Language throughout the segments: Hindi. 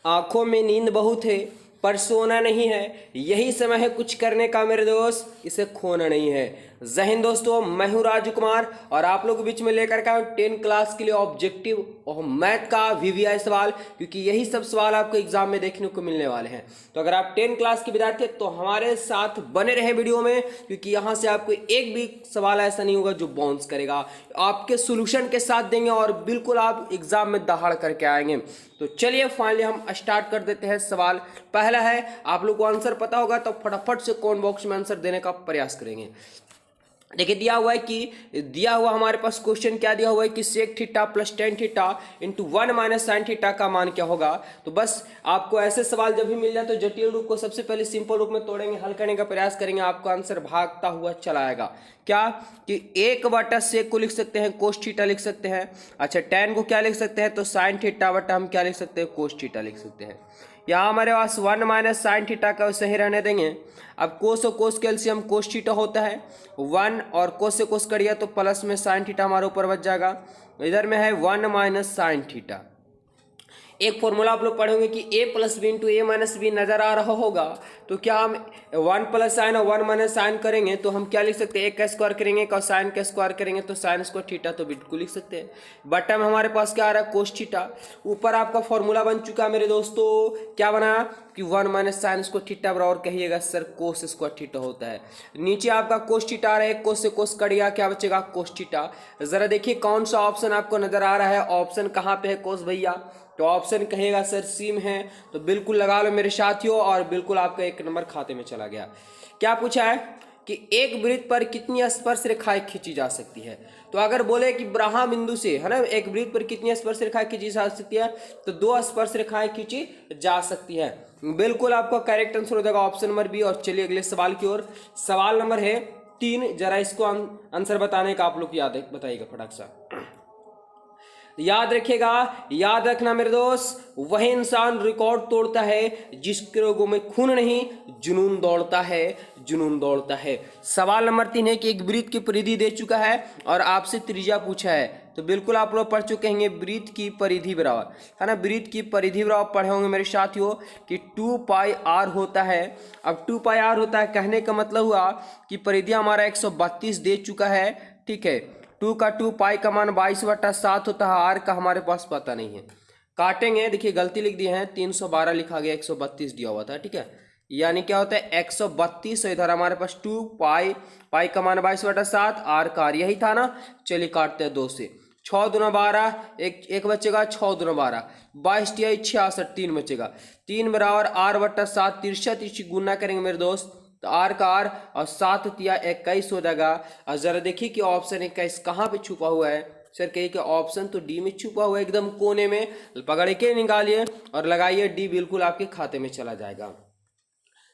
आंखों में नींद बहुत है पर सोना नहीं है, यही समय है कुछ करने का मेरे दोस्त, इसे खोना नहीं है। जय हिंद दोस्तों, मैं हूं राजू कुमार और आप लोगों के बीच में लेकर के आया 10 क्लास के लिए ऑब्जेक्टिव और मैथ का वीवीआई सवाल, क्योंकि यही सब सवाल आपको एग्जाम में देखने को मिलने वाले हैं। तो अगर आप 10 क्लास के विद्यार्थी हैं तो हमारे साथ बने रहे वीडियो में, क्योंकि यहाँ से आपको एक भी सवाल ऐसा नहीं होगा जो बाउंस करेगा, आपके सोल्यूशन के साथ देंगे और बिल्कुल आप एग्जाम में दहाड़ करके आएंगे। तो चलिए फाइनली हम स्टार्ट कर देते हैं। सवाल पहला है, आप लोग को आंसर पता होगा तो फटाफट से कमेंट बॉक्स में आंसर देने का प्रयास करेंगे। देखिए दिया हुआ हमारे पास क्वेश्चन क्या दिया हुआ है कि sec theta plus tan theta into 1 minus sine theta का मान क्या होगा। तो बस आपको ऐसे सवाल जब भी मिल जाए तो जटिल रूप को सबसे पहले सिंपल रूप में तोड़ेंगे, हल करने का प्रयास करेंगे, आपको आंसर भागता हुआ चला आएगा। क्या कि 1 सेक को लिख सकते हैं कोस थीटा लिख सकते हैं। अच्छा, टेन को क्या लिख सकते हैं तो साइन थीटा बटा हम क्या लिख सकते हैं कोस थीटा लिख सकते हैं। यहाँ हमारे पास 1 माइनस साइन थीटा का सही रहने देंगे। अब कोस और कोस के एलसीएम कोस थीटा होता है, 1 और कोस से कोस करिए तो प्लस में साइन थीटा हमारे ऊपर बच जाएगा। इधर में है 1 माइनस साइन थीटा। एक फॉर्मूला आप लोग पढ़ेंगे कि a plus b into a minus b नजर आ रहा होगा, तो क्या हम 1 प्लस साइन और 1 माइनस साइन करेंगे तो हम क्या लिख सकते हैं, a का स्क्वायर करेंगे और साइन का स्क्वायर करेंगे तो साइन स्क्वायर थीटा, तो बिल्कुल लिख सकते हैं। बटा में हमारे पास क्या आ रहा है कोस थीटा। ऊपर आपका फॉर्मूला बन चुका है मेरे दोस्तों, क्या बना कि 1 माइनस साइन स्क्वायर थीटा बराबर कहिएगा सर कोस स्क्वायर थीटा होता है। नीचे आपका कोस थीटा आ रहा है, कोस से कोस कटिएगा क्या बचेगा कोस थीटा। जरा देखिए कौन सा ऑप्शन आपको नजर आ रहा है, ऑप्शन कहाँ पे है कोस भैया, तो ऑप्शन कहेगा सर सी में है, तो बिल्कुल लगा लो मेरे साथियों और बिल्कुल आपका 1 नंबर खाते में चला गया। क्या पूछा है कि एक वृत्त पर कितनी स्पर्श रेखाएं खींची जा सकती है। तो अगर बोले कि ब्रह्मा बिंदु से है ना एक वृत्त पर कितनी स्पर्श रेखाएं खींची जा सकती है, तो 2 स्पर्श रेखाएं खींची जा सकती है। बिल्कुल आपका करेक्ट आंसर हो जाएगा ऑप्शन नंबर बी। और चलिए अगले सवाल की ओर। सवाल नंबर है 3, जरा इसको आंसर बताने का आप लोग याद बताइएगा फटाक सा। याद रखिएगा, याद रखना मेरे दोस्त, वह इंसान रिकॉर्ड तोड़ता है जिसके रोगों में खून नहीं जुनून दौड़ता है, जुनून दौड़ता है। सवाल नंबर 3 है कि एक वृत्त की परिधि दे चुका है और आपसे त्रिज्या पूछा है, तो बिल्कुल आप लोग पढ़ चुके होंगे वृत्त की परिधि बराबर है ना, वृत्त की परिधि बराबर पढ़े होंगे मेरे साथियों कि 2 पाई आर होता है। अब 2 पाई आर होता है कहने का मतलब हुआ कि परिधि हमारा 132 दे चुका है, ठीक है। 2 का 2 पाई का मान 22/7 होता है, आर का हमारे पास पता नहीं है। काटेंगे, देखिए गलती लिख दिए हैं, 312 लिखा गया, 132 दिया हुआ था, ठीक है। यानी क्या होता है 132, इधर हमारे पास 2 पाई, पाई का मान 22/7, आर का आर यही था ना। चलिए काटते हैं 2 से, 6 दूना 12, एक बचेगा, 6 दूना 12, 22 तिया 66, 3 बचेगा, 3 बराबर r/7, 63 गुना करेंगे मेरे दोस्त तो आर का आर और 7 तिया 21 हो जाएगा। और जरा देखिए कि ऑप्शन 21 कहाँ पे छुपा हुआ है। सर कहिए कि ऑप्शन तो डी में छुपा हुआ है, एकदम कोने में, पकड़ के निकालिए और लगाइए डी, बिल्कुल आपके खाते में चला जाएगा।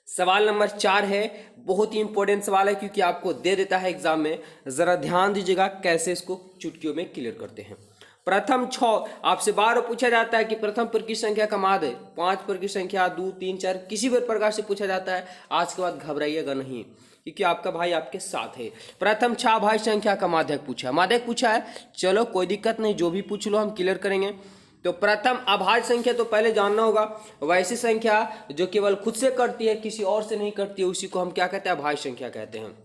सवाल नंबर 4 है, बहुत ही इंपॉर्टेंट सवाल है क्योंकि आपको दे देता है एग्जाम में। जरा ध्यान दीजिएगा कैसे इसको चुटकियों में क्लियर करते हैं। प्रथम 6 आपसे बार पूछा जाता है कि प्रथम पर की संख्या का माध्य 5 पर की संख्या 2 3 4 किसी भी प्रकार से पूछा जाता है। आज के बाद घबराइएगा नहीं क्योंकि आपका भाई आपके साथ है। प्रथम 6 भाई संख्या का माध्यक पूछा है, चलो कोई दिक्कत नहीं, जो भी पूछ लो हम क्लियर करेंगे। तो प्रथम अभाज्य संख्या तो पहले जानना होगा, वैसी संख्या जो केवल खुद से करती है किसी और से नहीं करती है उसी को हम क्या कहते हैं अभाज्य संख्या कहते हैं।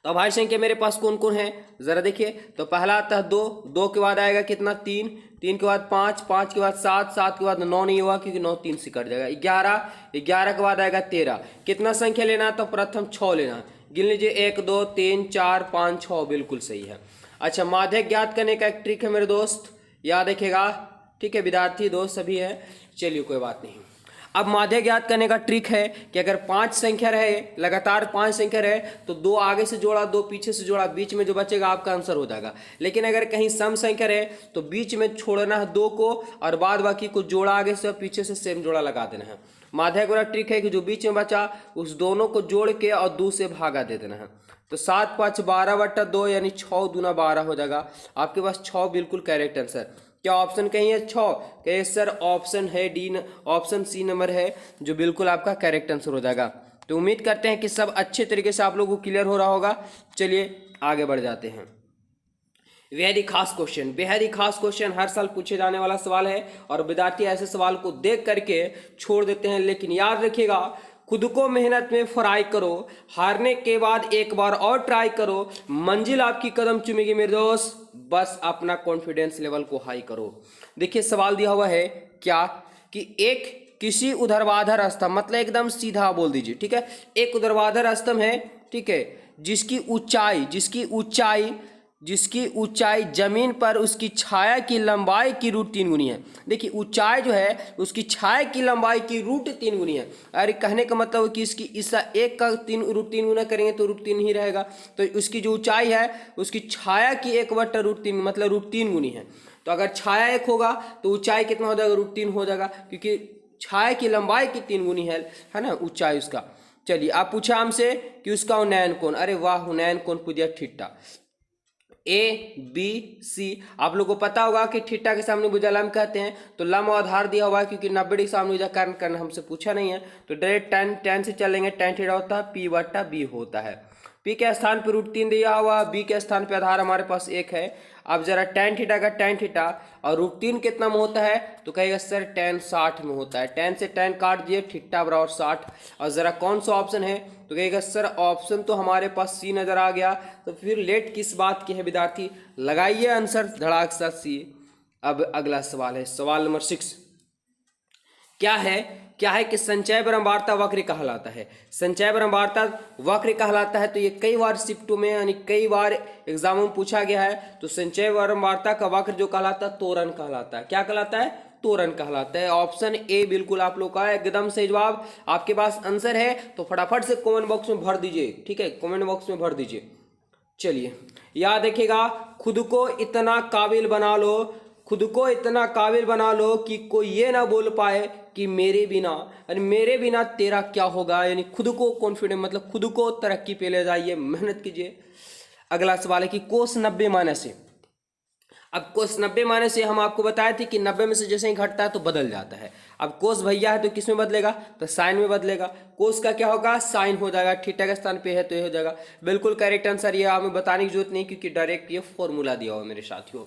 तो अभाज्य संख्या मेरे पास कौन कौन है जरा देखिए। तो पहला आता है 2, 2 के बाद आएगा कितना 3, 3 के बाद 5, 5 के बाद 7, 7 के बाद 9 नहीं हुआ क्योंकि 9 3 से कट जाएगा, 11, 11 के बाद आएगा 13। कितना संख्या लेना है तो प्रथम 6 लेना है, गिन लीजिए 1 2 3 4 5 6, बिल्कुल सही है। अच्छा, माध्यक ज्ञात करने का एक ट्रिक है मेरे दोस्त, याद रखेगा, ठीक है विद्यार्थी दोस्त सभी है। चलिए कोई बात नहीं। अब माध्यक ज्ञात करने का ट्रिक है कि अगर 5 संख्या रहे, लगातार 5 संख्या रहे तो 2 आगे से जोड़ा 2 पीछे से जोड़ा, बीच में जो बचेगा आपका आंसर हो जाएगा। लेकिन अगर कहीं सम संख्या रहे तो बीच में छोड़ना है 2 को और बाद बाकी को जोड़ा आगे से और पीछे से सेम जोड़ा लगा देना है। माध्यक वाला ट्रिक है कि जो बीच में बचा उस दोनों को जोड़ के और 2 से भागा दे देना है। तो 7 5 12/2 यानी 6 दूना 12 हो जाएगा। आपके पास 6 बिल्कुल करेक्ट आंसर। क्या ऑप्शन कहीं है 6? कहिए सर ऑप्शन है डी, ऑप्शन सी नंबर है जो बिल्कुल आपका करेक्ट आंसर हो जाएगा। तो उम्मीद करते हैं कि सब अच्छे तरीके से आप लोगों को क्लियर हो रहा होगा। चलिए आगे बढ़ जाते हैं। बेहद ही खास क्वेश्चन, बेहद ही खास क्वेश्चन, हर साल पूछे जाने वाला सवाल है और विद्यार्थी ऐसे सवाल को देख करके छोड़ देते हैं। लेकिन याद रखिएगा, खुद को मेहनत में फ्राई करो, हारने के बाद एक बार और ट्राई करो, मंजिल आपकी कदम चूमेगी मेरे दोस्त, बस अपना कॉन्फिडेंस लेवल को हाई करो। देखिए सवाल दिया हुआ है क्या कि एक किसी ऊर्ध्वाधर स्तंभ, मतलब एकदम सीधा बोल दीजिए, ठीक है, एक ऊर्ध्वाधर स्तंभ है, ठीक है, जिसकी ऊंचाई जमीन पर उसकी छाया की लंबाई की √3 गुनी है। देखिए ऊंचाई जो है उसकी छाया की लंबाई की √3 गुनी है। अरे कहने का मतलब है कि इसकी इस एक का √3 गुना करेंगे तो √3 ही रहेगा, तो उसकी जो ऊंचाई है उसकी छाया की 1/√3 मतलब √3 गुनी है। तो अगर छाया 1 होगा तो ऊंचाई कितना हो जाएगा, √3 हो जाएगा, क्योंकि छाया की लंबाई की 3 गुनी है ना ऊंचाई उसका। चलिए आप पूछा हमसे कि उसका उन्नयन कोण, अरे वाह, उन्नयन कोण पूछ दिया थीटा। ABC, आप लोगों को पता होगा कि थीटा के सामने भुजा लंब कहते हैं, तो लंब आधार दिया हुआ है क्योंकि 90 डिग्री सामने भुजा कारण करना हमसे पूछा नहीं है, तो डायरेक्ट tan से चलेंगे, tan थीटा होता है P/B होता है। P के स्थान पर √3 दिया हुआ, B के स्थान पर आधार हमारे पास 1 है। अब जरा tan थीटा का tan थीटा और √3 कितना में होता है, तो कहेगा सर tan 60 में होता है। tan से tan काट दिए, थीटा बराबर 60। और जरा कौन सा ऑप्शन है, तो कहेगा सर ऑप्शन तो हमारे पास सी नजर आ गया, तो फिर लेट किस बात की है विद्यार्थी, लगाइए आंसर धड़ाक सा सी। अब अगला सवाल है, सवाल नंबर 6। क्या है कि संचय बारंबारता वक्र कहलाता है। संचय बारंबारता वक्र कहलाता है, तो ये कई बार शिफ्टों में यानी कई बार एग्जामों में पूछा गया है। तो संचय बारंबारता का वक्र जो कहलाता है त्वरण कहलाता है। क्या कहलाता है, त्वरण कहलाता है। ऑप्शन ए बिल्कुल आप लोग का एकदम सही जवाब। आपके पास आंसर है तो फटाफट से कमेंट बॉक्स में भर दीजिए, ठीक है, कमेंट बॉक्स में भर दीजिए। चलिए याद रखिएगा, खुद को इतना काबिल बना लो, खुद को इतना काबिल बना लो कि कोई ये ना बोल पाए कि मेरे बिना, यानी मेरे बिना तेरा क्या होगा, यानी खुद को कॉन्फिडेंट, मतलब खुद को तरक्की पे ले जाइए, मेहनत कीजिए। अगला सवाल है कि कोस 90 माइनस से। अब कोस 90 माइनस से हम आपको बताए थे कि 90 में से जैसे ही घटता है तो बदल जाता है। अब कोस भैया है तो किस में बदलेगा, तो साइन में बदलेगा। कोस का क्या होगा, साइन हो जाएगा, थीटा के स्थान पे है तो ये हो जाएगा। बिल्कुल करेक्ट आंसर, ये हमें बताने की जरूरत नहीं क्योंकि डायरेक्ट ये फॉर्मूला दिया हुआ मेरे साथियों।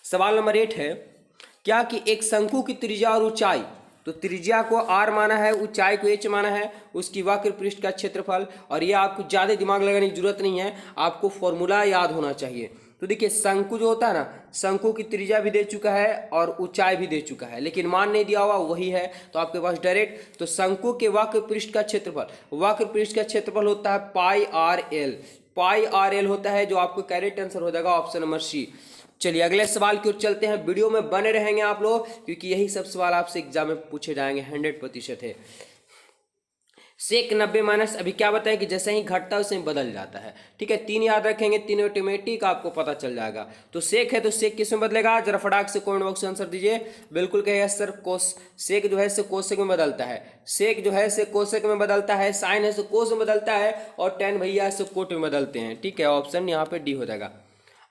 सवाल नंबर 8 है क्या कि एक शंकु की त्रिज्या और ऊंचाई, तो त्रिज्या को r माना है, ऊंचाई को h माना है, उसकी वक्र पृष्ठ का क्षेत्रफल, और ये आपको ज़्यादा दिमाग लगाने की जरूरत नहीं है, आपको फॉर्मूला याद होना चाहिए। तो देखिए शंकु जो होता है ना, शंकु की त्रिज्या भी दे चुका है और ऊंचाई भी दे चुका है, लेकिन मान नहीं दिया हुआ वही है, तो आपके पास डायरेक्ट, तो शंकु के वक्र पृष्ठ का क्षेत्रफल, वक्र पृष्ठ का क्षेत्रफल होता है πr/l होता है, जो आपको करेक्ट आंसर हो जाएगा ऑप्शन नंबर सी। चलिए अगले सवाल की ओर चलते हैं, वीडियो में बने रहेंगे आप लोग क्योंकि यही सब सवाल आपसे एग्जाम में पूछे जाएंगे, 100% है। सेक 90 माइनस, अभी क्या बताया कि जैसे ही घटता है वैसे ही बदल जाता है, ठीक है, 3 याद रखेंगे, 3 ऑटोमेटिक आपको पता चल जाएगा। तो सेक है तो सेक किस में बदलेगा, जरा फटाक से कमेंट बॉक्स में आंसर दीजिए। बिल्कुल कहेगा सर कोस, सेक जो है से कोसेक में बदलता है, सेक जो है से कोसेक में बदलता है, साइन है से कोस में बदलता है, और टेन भैया से कोट में बदलते हैं, ठीक है, ऑप्शन यहाँ पे डी हो जाएगा।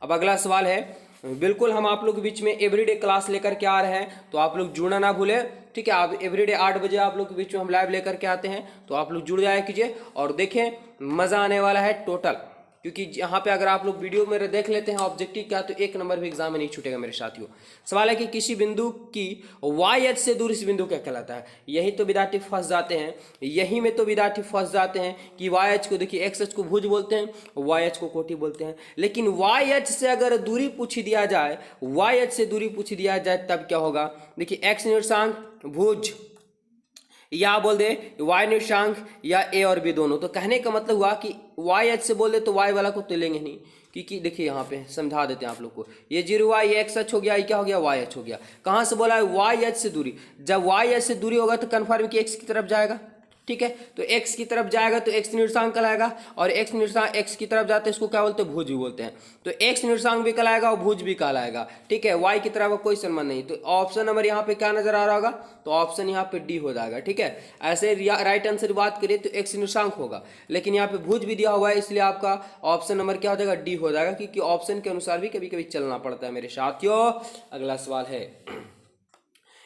अब अगला सवाल है, बिल्कुल हम आप लोग के बीच में एवरीडे क्लास लेकर के आ रहे हैं, तो आप लोग जुड़ना ना भूलें, ठीक है। आप एवरीडे 8 बजे आप लोग के बीच में हम लाइव लेकर के आते हैं, तो आप लोग जुड़ जाया कीजिए और देखें, मज़ा आने वाला है टोटल, क्योंकि यहाँ पे अगर आप लोग वीडियो मेरे देख लेते हैं ऑब्जेक्टिव क्या, तो 1 नंबर भी एग्जाम में नहीं छूटेगा मेरे साथियों। सवाल है कि किसी बिंदु की वाई एच से दूर इस बिंदु क्या कहलाता है। यही तो विद्यार्थी फंस जाते हैं, यही में तो विद्यार्थी फंस जाते हैं कि वाई एच को, देखिए एक्स एच को भुज बोलते हैं, वाई एच को कोटि बोलते हैं, लेकिन वाई एच से अगर दूरी पूछ दिया जाए, वाई एच से दूरी पूछ दिया जाए तब क्या होगा। देखिए एक्स निर्देशांक भुज, या बोल दे वाई निर्देशांक या ए और बी दोनों, तो कहने का मतलब हुआ कि वाई एच से बोल दे तो वाई वाला को तो लेंगे नहीं, क्योंकि देखिए यहाँ पे समझा देते हैं आप लोग को, ये 0 वाई, ये एक्स एच हो गया, ये क्या हो गया, वाई एच हो गया। कहाँ से बोला है, वाई एच से दूरी, जब वाई एच से दूरी होगा तो कन्फर्म कि एक्स की तरफ जाएगा, ठीक है, तो एक्स की तरफ जाएगा तो एक्स निर्देशांक कहलाएगा, और एक्स निर्देशांक एक्स की तरफ जाते हैं इसको क्या बोलते हैं, भुज भी बोलते हैं, तो एक्स निर्देशांक भी कहलाएगा और भुज भी कहलाएगा, ठीक है, वाई की तरफ कोई संबंध नहीं। तो ऑप्शन नंबर यहाँ पे क्या नजर आ रहा होगा, तो ऑप्शन यहाँ पे डी हो जाएगा, ठीक है। ऐसे राइट आंसर बात करिए तो एक्स निर्देशांक होगा, लेकिन यहाँ पे भुज भी दिया हुआ है, इसलिए आपका ऑप्शन नंबर क्या हो जाएगा, डी हो जाएगा, क्योंकि ऑप्शन के अनुसार भी कभी कभी चलना पड़ता है मेरे साथियों। अगला सवाल है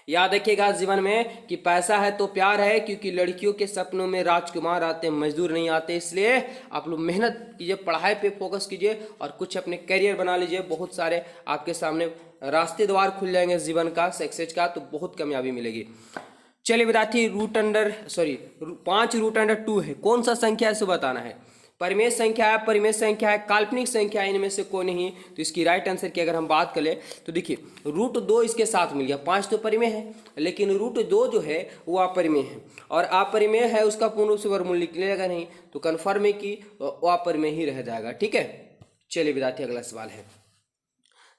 याद रखिएगा जीवन में कि पैसा है तो प्यार है, क्योंकि लड़कियों के सपनों में राजकुमार आते हैं, मजदूर नहीं आते। इसलिए आप लोग मेहनत कीजिए, पढ़ाई पे फोकस कीजिए और कुछ अपने करियर बना लीजिए। बहुत सारे आपके सामने रास्ते द्वार खुल जाएंगे जीवन का, सक्सेस का, तो बहुत कामयाबी मिलेगी। चलिए विद्यार्थी, 5√2 है, कौन सा संख्या है इसे बताना है। परिमेय संख्या है, परिमेय संख्या है, काल्पनिक संख्या है, इनमें से कोई नहीं। तो इसकी राइट आंसर की अगर हम बात करें तो देखिए √2 इसके साथ मिल गया। 5 तो परिमेय है, लेकिन √2 जो है वो अपरिमेय है, और अपरिमेय है उसका पूर्ण रूप से वर्गमूल निकलेगा नहीं, तो कन्फर्म है कि वो अपरिमेय ही रह जाएगा। ठीक है, चलिए विद्यार्थी अगला सवाल है।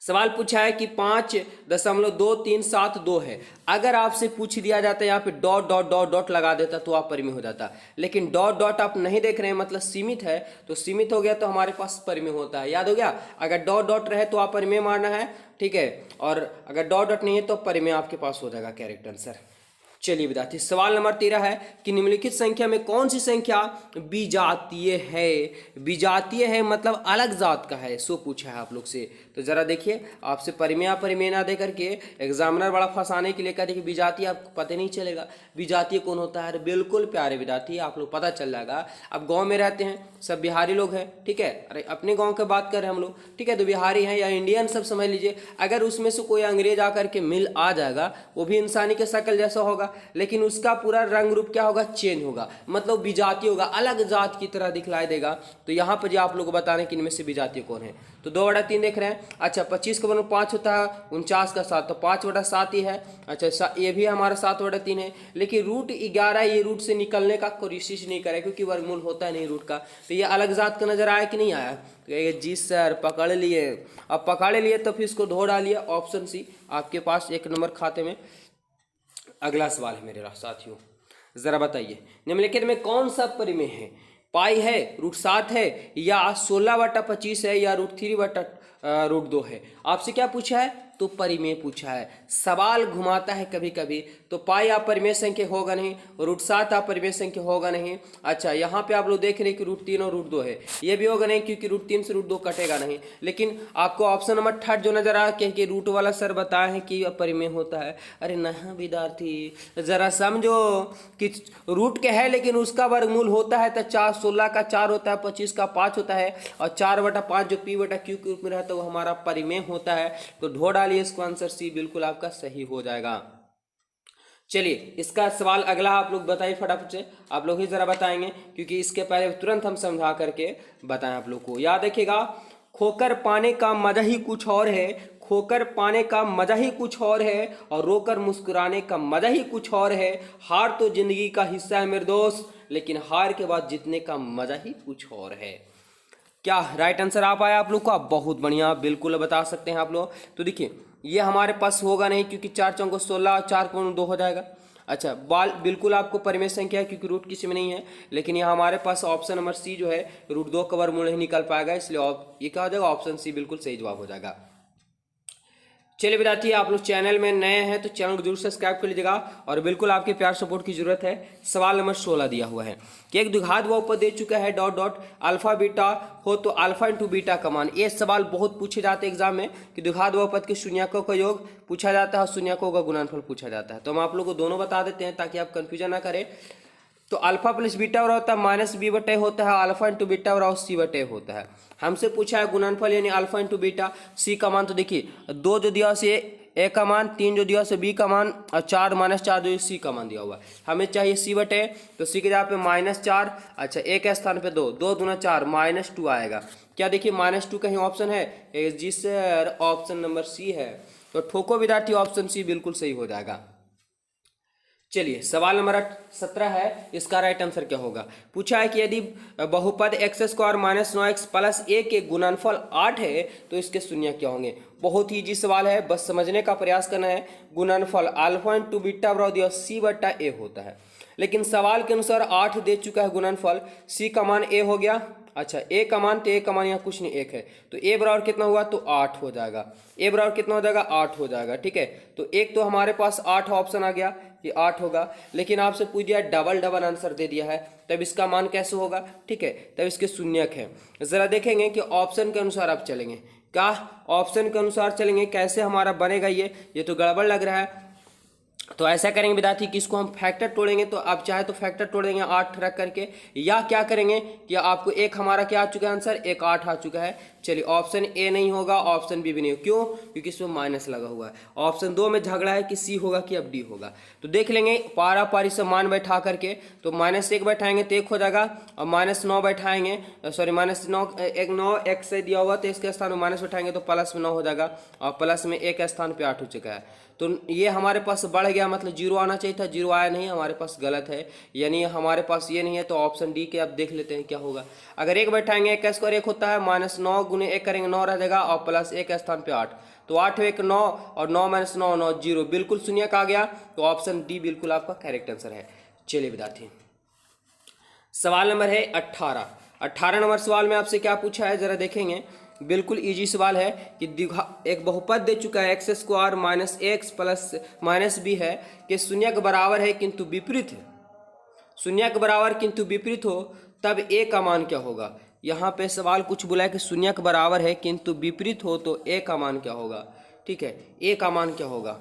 सवाल पूछा है कि 5.2372 है। अगर आपसे पूछ दिया जाता है यहाँ पे डॉट डॉट डॉट डॉट लगा देता तो आप परिमेय हो जाता, लेकिन डॉट डॉट आप नहीं देख रहे हैं, मतलब सीमित है, तो सीमित हो गया तो हमारे पास परिमेय होता है। याद हो गया, अगर डॉट डॉट रहे तो आप परिमेय मारना है, ठीक है, और अगर डॉट डॉट नहीं है तो परिमेय आपके पास हो जाएगा करेक्ट आंसर। चलिए विद्यार्थी, सवाल नंबर 13 है कि निम्नलिखित संख्या में कौन सी संख्या विजातीय है। विजातीय है मतलब अलग जात का है, सो पूछा है आप लोग से। तो जरा देखिए, आपसे परिमेय परिमेय ना दे करके एग्जामिनर बड़ा फंसाने के लिए कहते कि विजातीय, आपको पता नहीं चलेगा विजातीय कौन होता है। बिल्कुल प्यारे विद्यार्थी, आप लोग पता चल जाएगा। अब गाँव में रहते हैं, सब बिहारी लोग हैं, ठीक है, अरे अपने गाँव की बात कर रहे हैं हम लोग, ठीक है, तो बिहारी हैं या इंडियन सब समझ लीजिए। अगर उसमें से कोई अंग्रेज आकर के मिल आ जाएगा, वो भी इंसानी के शक्ल जैसा होगा, लेकिन उसका पूरा रंग रूप क्या होगा, चेंज होगा, मतलब विजातीय होगा, अलग जात की तरह दिखलाई देगा। तो यहाँ पर जो आप लोग को बताने कि इनमें से विजातीय कौन है, तो 2/3 देख रहे हैं। अच्छा, 25 का वर्गमूल 5 होता है, 49 का 7, तो 5/7 ही है। अच्छा, ये भी हमारा 7/3 है, लेकिन √11 ये रूट से निकलने का कोशिश नहीं करे, क्योंकि वर्गमूल होता है नहीं रूट का। तो ये अलग जात का नजर आया कि नहीं आया? जी सर, पकड़ लिए। अब पकड़ लिए तो फिर इसको धो डालिए, ऑप्शन सी आपके पास 1 नंबर खाते में। अगला सवाल है मेरे साथियों, जरा बताइए निम्नलिखित में कौन सा परिमेय है। पाई है, √7 है, या 16/25 है, या √3/√2 है। आपसे क्या पूछा है? तो परिमेय पूछा है। सवाल घुमाता है कभी कभी, तो पाई अपरिमेय संख्या होगा नहीं, √7 अपरिमेय संख्या होगा नहीं। अच्छा, यहाँ पे आप लोग देख रहे हैं कि √3 और √2 है, ये भी होगा नहीं, क्योंकि √3 से √2 कटेगा नहीं। लेकिन आपको ऑप्शन नंबर 3 जो नजर आ कि रूट वाला सर बताए हैं कि अपरिमेय होता है। अरे नहीं विद्यार्थी, जरा समझो कि रूट के है, लेकिन उसका वर्गमूल होता है तो 16 का 4 होता है, 25 का 5 होता है, और 4/5 जो P/Q के रूप में रहता है वो हमारा परिमेय होता है। तो ढो डालिए इसको, आंसर सी बिल्कुल आपका सही हो जाएगा। चलिए, इसका सवाल अगला आप लोग बताइए फटाफट से, आप लोग ही जरा बताएंगे, क्योंकि इसके पहले तुरंत हम समझा करके बताएं आप लोग को। याद रखिएगा, खोकर पाने का मजा ही कुछ और है, खोकर पाने का मजा ही कुछ और है, और रोकर मुस्कुराने का मजा ही कुछ और है। हार तो जिंदगी का हिस्सा है मेरे दोस्त, लेकिन हार के बाद जीतने का मजा ही कुछ और है। क्या राइट आंसर आ पाया आप लोग का? बहुत बढ़िया, बिल्कुल बता सकते हैं आप लोग। तो देखिए, ये हमारे पास होगा नहीं, क्योंकि 4 चौको 16, 4/2 हो जाएगा। अच्छा, बिल्कुल आपको परिमेय संख्या है, क्योंकि रूट किसी में नहीं है, लेकिन यहाँ हमारे पास ऑप्शन नंबर सी जो है √2 का वर्गमूल नहीं निकल पाएगा, इसलिए ये क्या हो जाएगा, ऑप्शन सी बिल्कुल सही जवाब हो जाएगा। चलिए विद्यार्थी, आप लोग चैनल में नए हैं तो चैनल को जरूर सब्सक्राइब कर लीजिएगा, और बिल्कुल आपके प्यार सपोर्ट की जरूरत है। सवाल नंबर 16 दिया हुआ है कि एक द्विघात बहुपद दे चुका है डॉट डॉट अल्फा बीटा हो तो अल्फा इंटू बीटा का मान। ये सवाल बहुत पूछे जाते हैं एग्जाम में कि द्विघात बहुपद के शून्यकों का योग पूछा जाता है और शून्यकों का गुणनफल पूछा जाता है। तो हम आप लोग को दोनों बता देते हैं ताकि आप कंफ्यूजन ना करें। तो अल्फा प्लस बीटा और होता है -b/a होता है, अल्फा इंटू बीटा और c/a होता है। हमसे पूछा है गुणनफल यानी अल्फा इंटू बीटा। सी का मान तो देखिए 2 जो दिया से ए का मान, 3 जो दिया से बी का मान, और 4 -4 जो सी का मान दिया हुआ है। हमें चाहिए c/a, तो सी के जगह पे -4। अच्छा, ए के स्थान पे 2, 2 दूना 4, -2 आएगा। क्या देखिए -2 कहीं ऑप्शन है? जी सर, ऑप्शन नंबर सी है। तो ठोको विद्यार्थी, ऑप्शन सी बिल्कुल सही हो जाएगा। चलिए, सवाल नंबर 17 है, इसका राइट आंसर क्या होगा। पूछा है कि यदि बहुपद x² - 9x + a के गुणनफल 8 है तो इसके शून्य क्या होंगे। बहुत ही इजी सवाल है, बस समझने का प्रयास करना है। गुणनफल अल्फा इंटू बीटा बराबर c/a होता है, लेकिन सवाल के अनुसार 8 दे चुका है गुणनफल, c का मान a हो गया। अच्छा, a का मान, तो a का मान यहाँ कुछ नहीं 1 है, तो a बराबर कितना हुआ, तो 8 हो जाएगा। a बराबर कितना हो जाएगा, 8 हो जाएगा। ठीक है, तो एक तो हमारे पास 8 ऑप्शन आ गया कि 8 होगा, लेकिन आपसे पूछ दिया डबल आंसर दे दिया है, तब इसका मान कैसे होगा। ठीक है, तब इसके शून्यक है। जरा देखेंगे कि ऑप्शन के अनुसार आप चलेंगे, क्या ऑप्शन के अनुसार चलेंगे, कैसे हमारा बनेगा ये तो गड़बड़ लग रहा है। तो ऐसा करेंगे विद्यार्थी कि इसको हम फैक्टर तोड़ेंगे, तो आप चाहे तो फैक्टर तोड़ देंगे 8 रख करके, या क्या करेंगे कि आपको एक हमारा क्या आ चुका है आंसर, एक 8 आ चुका है। चलिए ऑप्शन ए नहीं होगा, ऑप्शन बी भी नहीं, क्यों? क्योंकि इसमें माइनस लगा हुआ है। ऑप्शन 2 में झगड़ा है कि सी होगा कि अब डी होगा। तो देख लेंगे पारा पारी से मान बैठा करके, तो -1 बैठाएंगे तो 1 हो जाएगा, और -9 बैठाएंगे, सॉरी -9 9 एक से दिया हुआ तो इसके स्थान में माइनस बैठाएंगे तो प्लस में 9 हो जाएगा, और प्लस में 1 स्थान पे 8 हो चुका है। तो ये हमारे पास बढ़ गया, मतलब 0 आना चाहिए था, 0 आया नहीं, हमारे पास गलत है, यानी हमारे पास ये नहीं है। तो ऑप्शन डी के अब देख लेते हैं क्या होगा। अगर 1 बैठाएंगे 1 का स्क्वायर 1 होता है, -9 गुने 1 करेंगे 9 रह जाएगा, और प्लस 1 स्थान पे 8, तो 8 1 9, और 9 - 9 9 0, बिल्कुल शून्यक आ गया। तो ऑप्शन डी बिल्कुल आपका करेक्ट आंसर है। चलिए विद्यार्थी, सवाल नंबर है 18 नंबर सवाल में आपसे क्या पूछा है जरा देखेंगे। बिल्कुल इजी सवाल है कि एक बहुपद दे चुका है x² - x प्लस -b है कि शून्य के बराबर है किंतु विपरीत है, शून्य के बराबर किंतु विपरीत हो, तब a का मान क्या होगा। यहाँ पे सवाल कुछ बोला है कि शून्य के बराबर है किंतु विपरीत हो, तो a का मान क्या होगा। ठीक है, a का मान क्या होगा,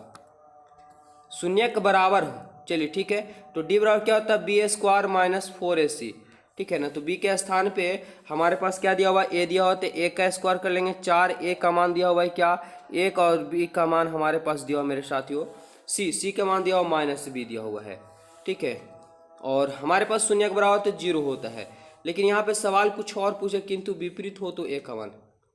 शून्य के बराबर हो। चलिए ठीक है, तो d बराबर क्या होता है, b² - 4ac। ठीक है ना, तो b के स्थान पे हमारे पास क्या दिया हुआ है, a दिया हुआ, तो a का स्क्वायर कर लेंगे 4, a का मान दिया हुआ है क्या 1, और b का मान हमारे पास दिया हुआ मेरे साथियों c का मान दिया हुआ -b दिया हुआ है। ठीक है, और हमारे पास शून्य के बराबर तो 0 होता है, लेकिन यहाँ पे सवाल कुछ और पूछे, किंतु विपरीत हो तो a का मान,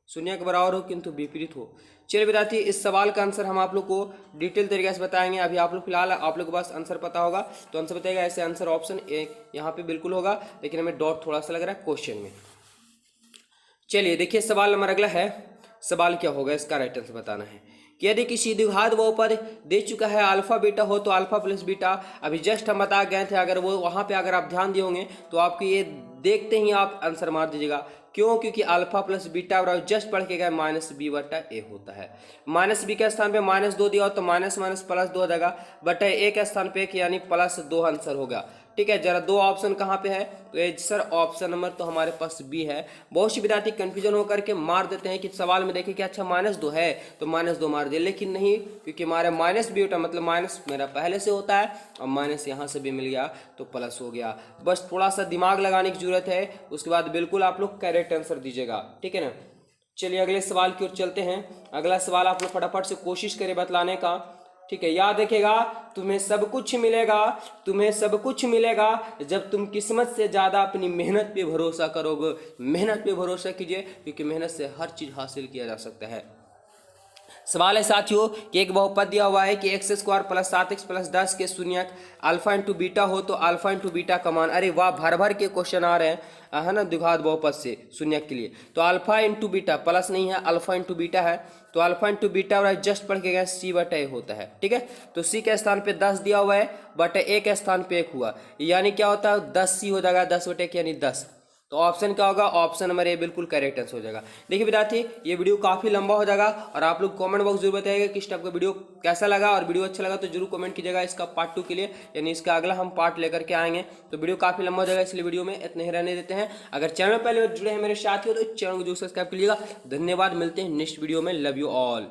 शून्य के बराबर हो किंतु विपरीत हो। चलिए विद्यार्थी, इस सवाल का आंसर हम आप लोग को डिटेल तरीके से बताएंगे। अभी आप लोग फिलहाल आप लोग के पास आंसर पता होगा तो आंसर बताएगा, ऐसे आंसर ऑप्शन ए यहाँ पे बिल्कुल होगा, लेकिन हमें डॉट थोड़ा सा लग रहा है क्वेश्चन में। चलिए देखिए सवाल नंबर अगला है, सवाल क्या होगा, इसका राइट आंसर बताना है कि यदि किसी द्विघात बहुपद दे चुका है अल्फा बीटा हो तो अल्फा प्लस बीटा, अभी जस्ट हम बता गए थे, अगर वो वहाँ पे अगर आप ध्यान दिए होंगे तो आपको ये देखते ही आप आंसर मार दीजिएगा। क्यों? क्योंकि अल्फा प्लस बीटा बराबर जस्ट पढ़ के गए -b/a होता है। -b के स्थान पे -2 दिया हो तो माइनस +2 हो जाएगा, बटा a के स्थान पे यानी +2 आंसर होगा। ठीक है, जरा 2 ऑप्शन कहाँ पे है, तो ये सर ऑप्शन नंबर तो हमारे पास बी है। बहुत से विद्यार्थी कंफ्यूजन होकर के मार देते हैं कि सवाल में देखिए कि अच्छा -2 है तो -2 मार दिए, लेकिन नहीं, क्योंकि हमारा -b होता मतलब माइनस मेरा पहले से होता है, और माइनस यहाँ से भी मिल गया तो प्लस हो गया। बस थोड़ा सा दिमाग लगाने की जरूरत है, उसके बाद बिल्कुल आप लोग करेक्ट आंसर दीजिएगा। ठीक है ना, चलिए अगले सवाल की ओर चलते हैं। अगला सवाल आप लोग फटाफट से कोशिश करें बतलाने का। ठीक है, याद रखिएगा, तुम्हें सब कुछ मिलेगा, तुम्हें सब कुछ मिलेगा जब तुम किस्मत से ज़्यादा अपनी मेहनत पे भरोसा करोगे। मेहनत पे भरोसा कीजिए, क्योंकि मेहनत से हर चीज़ हासिल किया जा सकता है। सवाल है साथियों कि एक बहुपद दिया हुआ है कि x² + 7x + 10 के शून्यक अल्फा इंटू बीटा हो तो अल्फा इंटू बीटा का मान, अरे वाह, भर भर के क्वेश्चन आ रहे हैं है ना द्विघात बहुपद से शून्यक के लिए। तो अल्फा इंटू बीटा, प्लस नहीं है, अल्फा इंटू बीटा है, तो अल्फा इंटू बीटा और जस्ट पढ़ के गए c/a होता है। ठीक है, तो c के स्थान पे 10 दिया हुआ है, बटे a के स्थान पे 1 हुआ, यानी क्या होता है 10c हो जाएगा, 10/1 यानी 10। तो ऑप्शन क्या होगा, ऑप्शन नंबर ए बिल्कुल करेक्ट आंसर हो जाएगा। देखिए विद्यार्थी, ये वीडियो काफ़ी लंबा हो जाएगा, और आप लोग कमेंट बॉक्स जरूर बताइएगा कि इस टाइप का वीडियो कैसा लगा, और वीडियो अच्छा लगा तो जरूर कमेंट कीजिएगा इसका पार्ट 2 के लिए, यानी इसका अगला हम पार्ट लेकर के आएंगे। तो वीडियो काफ़ी लंबा हो जाएगा, इसलिए वीडियो में इतने ही रहने देते हैं। अगर चैनल पहले जुड़े हैं मेरे साथी हो तो चैनल को जरूर सब्सक्राइब कीजिएगा। धन्यवाद, मिलते हैं नेक्स्ट वीडियो में। Love you all.